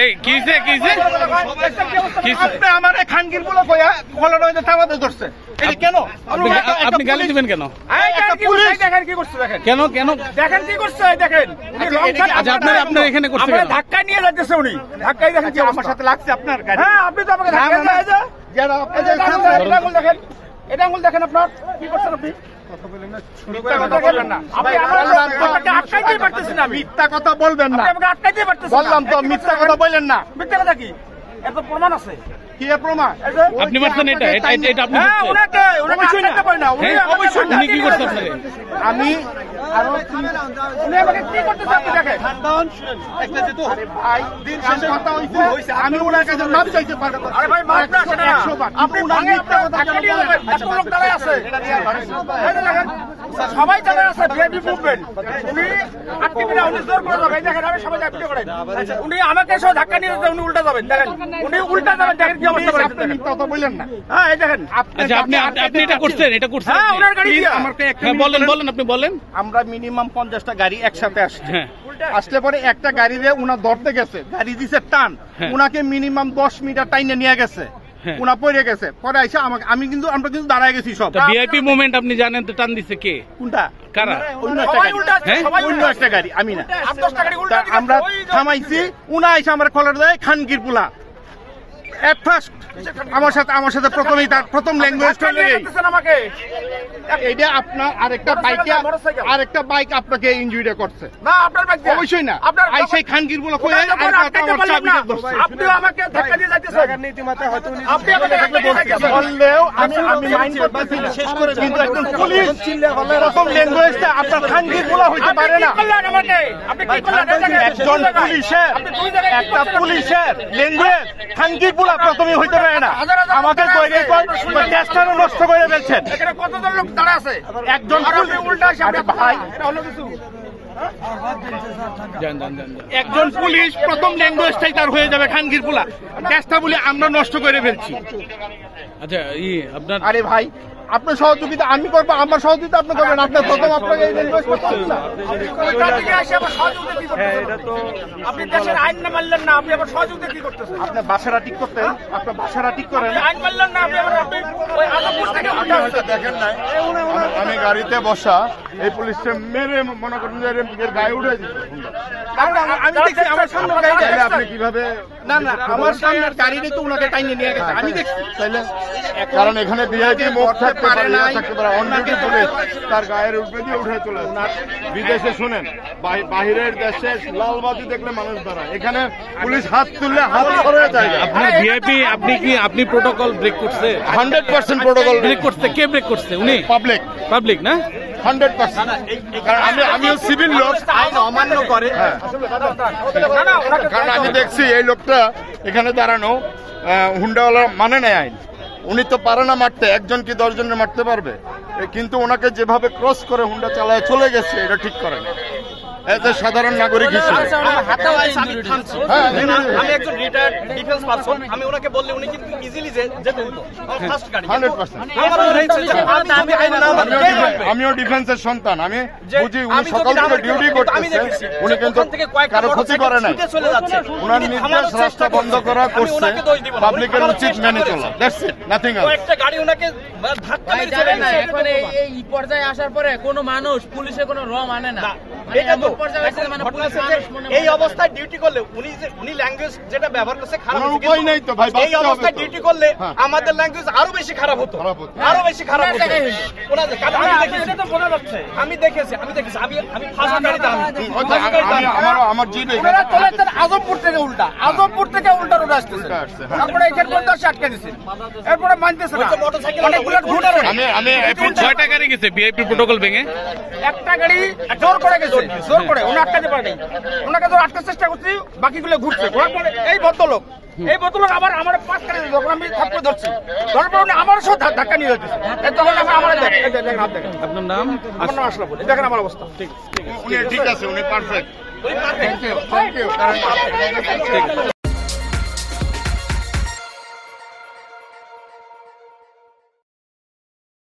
এই কিসে কিসে আপনি আমার খানগির বলে কয়া কলার মধ্যে থামাতে ধরছে এই কেন আপনি গালি দিবেন কেন দেখেন কি করছে দেখেন কেন কেন দেখেন কি করছে দেখেন আচ্ছা আপনার এখানে করছে কেন ধাক্কা নিয়ে যাচ্ছে উনি ধাক্কাই দেখেন কি আমার সাথে লাগছে আপনার গাড়ি হ্যাঁ আপনি তো আমাকে ধাক্কা দিয়ে যান যারা আপনি এটা আঙুল দেখেন এটা আঙুল দেখেন আপনার কি করছেন আপনি মিথ্যা কথা বলবেন না আপনি আমাকে আটকাইতে পারতেছেন না মিথ্যা কথা বলবেন না আপনি আমাকে আটকাইতে পারতেছেন বললাম তো মিথ্যা কথা বলেন না মিথ্যা কথা কি এত প্রমাণ আছে কি প্রমাণ আপনি বলছেন এটা আপনি হ্যাঁ ওনাকে অবশ্যই না পারে না উনি অবশ্যই উনি কি করতে আপনারে আমি আরো উনি আমাকে কি করতেছে আপনি দেখেন একটা যেত আরে ভাই দিন শেষে কথা হইছে আমি ওনার কাছে মাপ চাইতে পারবো আরে ভাই মাপ না 100 বার আপনি ভাঙে ধাক্কা দিয়ে যাবেন এত লোক দাঁড়ায় আছে এটা দেখেন সবাই দাঁড়ায় আছে ভিআইপি মুভমেন্ট উনি আটকে বিনা উনি জোর করে যাবেন দেখেন আমি সবাই ভিডিও করেন উনি আমাকে এসে ধাক্কা নিয়ে যাবেন উনি উল্টা যাবেন দেখেন উনি উল্টা যাবেন দেখেন কি অবস্থা করে আপনি মিথ্যা কথা বলেন না হ্যাঁ এই দেখেন আচ্ছা আপনি এটা করছেন হ্যাঁ ওনার গাড়ি দিয়ে আমাকে বলেন আপনি বলেন আমরা মিনিমাম 50টা গাড়ি একসাথে আসছে আসলে পরে একটা গাড়ি দিয়ে উনা ধরতে গেছে গাড়ি দিছে টান উনাকে মিনিমাম 10 মিটার টাইনে নিয়ে গেছে উনা পড়ে গেছে পরে আইসা আমাকে আমরা কিন্তু দাঁড়ায় গেছি সব ভিআইপি মুভমেন্ট আপনি জানেন তো টান দিছে কে কোনটা কারা অন্য একটা গাড়ি আমি না আমরা থামাইছি উনা আইসা আমার কলার দেয় খানগির পোলা এট ফার্স্ট আমার সাথে প্রথমেই তার প্রথম ল্যাঙ্গুয়েজটা আমাকে এইটা আপনার আরেকটা বাইক আপনাকে ইনজুরিটা করছে না আপনার বাইক অবশ্যই না আপনার আইসাই খানগির বলে কই আপনি আমাকে ধাক্কা দিয়ে যাইতেছেন নীতিমাতা হয়তো আপনি আমাকে ধাক্কা দিয়ে যাইতেছেন বললেও আমি মাইন্ড করতেছি না শেষ করে কিন্তু একজন পুলিশ প্রথম ল্যাঙ্গুয়েজটা আপনার খানগির বলা হইতে পারে না আপনি কি করলেন একজন পুলিশের একটা পুলিশের ল্যাঙ্গুয়েজ খানগির বলা প্রথমে হইতে পারে না আমাকে কইরে টেস্টারও নষ্ট করে ফেলছেন এখানে কতজন লোক দাঁড়া আছে একজন উল্টা সামনে ভাই এটা হলো কিছু একজন পুলিশ প্রথম ল্যাঙ্গুয়েজটাই তার হয়ে যাবে খানগির পোলা টেস্টা বলে আমরা নষ্ট করে ফেলছি আচ্ছা আপনার আরে ভাই আপনার সহযোগিতা আমি করবো আমার সহযোগিতা আপনি করবেন আপনার প্রথম আপনাকে এই ল্যাঙ্গুয়েজ করতে হবে না আপনি দেশের আইন না মানলেন না আপনি আবার সহযোগিতা কি করতেছেন আপনার বাসাটা ঠিক করতেন আপনার বাসাটা ঠিক করেন আইন মানলেন না আপনি আবার ওই আলাদপুর থেকে দেখেন না আমি গাড়িতে বসা এই পুলিশে মেরে মনে করেন যে এর গায়ে উঠে দিচ্ছে আমি দেখছি আমার সামনে গাড়ি আপনি কিভাবে না আমার সামনের গাড়িতে তো ওনাকে টাইনে নিয়ে গেছে আমি দেখছি তাইলে কারণ এখানে ভিআইপি মুখ থাকতে পারে না থাকতে পারে অন ডিউটি পুলিশ তার গায়ের উপরে দিয়ে উঠে চলে বিদেশে শুনেন বাহিরের দেশে লালবাতি দেখলে মানুষ দাঁড়ায় এখানে পুলিশ হাত তুললে হাত ধরে যায় আপনার ভিআইপি আপনি প্রোটোকল ব্রেক করছে 100% প্রোটোকল ব্রেক করছে কে ব্রেক করছে উনি পাবলিক না 100% কারণ আমিও সিভিল লোক আইন অমান্য করে কারণ আমি দেখছি এই লোকটা এখানে দাঁড়ানো হুন্ডাওয়ালা মানে নেয় আইন উনি তো পারে না মারতে একজন কি 10 জনের মারতে পারবে কিন্তু ওনাকে যেভাবে ক্রস করে হুন্ডা চালায় চলে গেছে এটা ঠিক করে না এতে সাধারণ নাগরিক হিসেবে আমি একজন রিটায়ার্ড ডিফেন্স পারসন আমি ওনাকে বললে উনি কিন্তু ইজিলি যেতে হতো ফার্স্ট গাড়ি 100% আমিও ডিফেন্সের সন্তান আমি বুঝি উনি সকাল থেকে ডিউটি করতেছে উনি কিন্তু কারো ক্ষতি করে নাই ওনার নির্দেশ রাস্তা বন্ধ করা করছে পাবলিকের উচিত মেনে চলা দ্যাটস ইট নাথিং এলস একটা গাড়ি ওনাকে ধাক্কা মেরে না এখন এই পর্যায়ে আসার পরে কোনো মানুষ পুলিশে কোনো র মানে না এটা তো এই অবস্থায় ডিউটি করলে উনি ল্যাঙ্গুয়েজ যেটা ব্যবহার করছে খারাপ উপায় নাই তো ভাই এই অবস্থায় ডিউটি করলে আমাদের ল্যাঙ্গুয়েজ আরো বেশি খারাপ হতো আরো বেশি খারাপ হতো আমি দেখেছি আমি ফাঁসা গাড়িতে আমার জিবে আজমপুর থেকে উল্টা রোড আসতেছে তারপরে এখানে পর্যন্ত আটকে দিছে এরপরে মানতেছে না অনেকগুলো ঘুরে আমি 6টা গাড়ি গেছে ভিআইপি প্রোটোকল ভেঙে একটা গাড়ি জোর করে গেছে জোর করে উনি আটকাতে পারেনি ওনাকে তো আটকার চেষ্টা করছি বাকিগুলো ঘুরছে ঘোরার পরে এই ভদ্রলোক আবার আমার পাশ করে যখন আমি থাপ্পড় ধরছি ধরার পর উনি আমার সাথে ধাক্কা নিয়ে যাচ্ছে তখন আমার দেখেন আপনার নাম আসলাম দেখেন আমার অবস্থা ঠিক আছে উনি পারফেক্ট থ্যাংক ইউ